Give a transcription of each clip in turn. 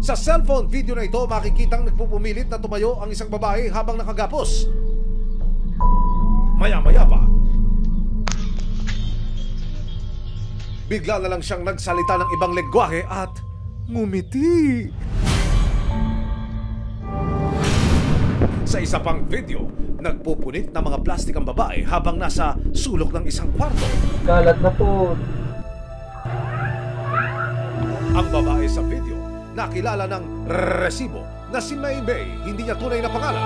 Sa cellphone video na ito, makikitang nagpupumilit na tumayo ang isang babae habang nakagapos. Maya-maya pa, bigla na lang siyang nagsalita ng ibang lengguwahe at ngumiti. Sa isa pang video, nagpupunit ng mga plastik ang babae habang nasa sulok ng isang kwarto. Kalat na po. Ang babae sa video, nakilala ng resibo na si Maymay, hindi niya tunay na pangalan.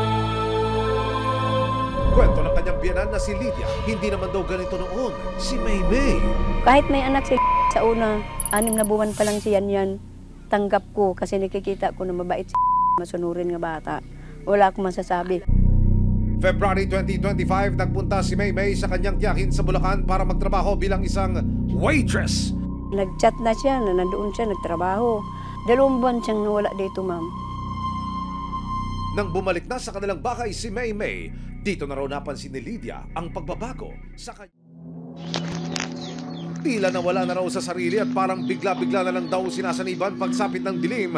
Kwento ng kanyang biyenan na si Lydia, hindi naman daw ganito noon si Maymay. Kahit may anak si sa una, 6 na buwan pa lang siya yan, tanggap ko kasi nakikita ko na mabait si masunurin nga bata. Wala akong masasabi. February 2025, nagpunta si Maymay sa kanyang tiyahin sa Bulacan para magtrabaho bilang isang waitress. Nag-chat na siya na nandoon siya nagtrabaho. 2 buwan siyang nawala dito, ma'am. Nang bumalik na sa kanilang bahay si Maymay, dito na raw napansin ni Lydia ang pagbabago sa kanya. Tila nawala na raw sa sarili at parang bigla-bigla na lang daw sinasaniban pagsapit ng dilim.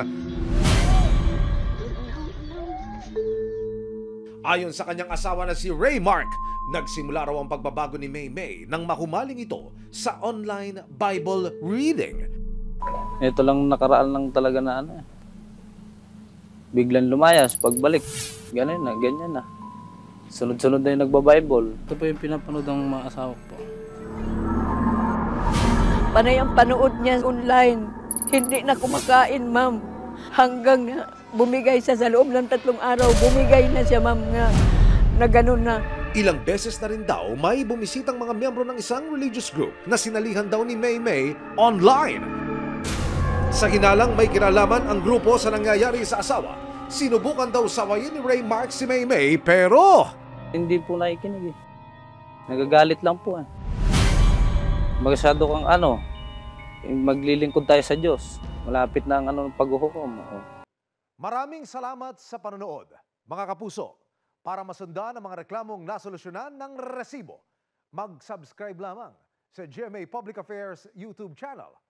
Ayon sa kanyang asawa na si Raymark, nagsimula raw ang pagbabago ni Maymay nang mahumaling ito sa online Bible reading. Ito lang nakaraan lang talaga na ano. Biglang lumayas, pagbalik. Ganyan na. Sunod-sunod na yung nagba-Bible. Ito po yung pinapanood ng mga asawa ko po. Panay ang panood niya online. Hindi na kumakain, ma'am. Hanggang bumigay siya sa loob ng 3 araw, bumigay na siya, ma'am, na ganun na. Ilang beses na rin daw may bumisitang mga miyembro ng isang religious group na sinalihan daw ni Maymay online. Sa hinalang may kinalaman ang grupo sa nangyayari sa asawa. Sinubukan daw sawayin ni Raymark si Maymay pero Hindi po nakikinig eh. Nagagalit lang po eh. Masyado kang maglilingkod tayo sa Diyos. Malapit na ang paghuhukom. maraming salamat sa panonood. Mga kapuso, para masundan ang mga reklamong nasolusyonan ng resibo, mag-subscribe lamang sa GMA Public Affairs YouTube channel.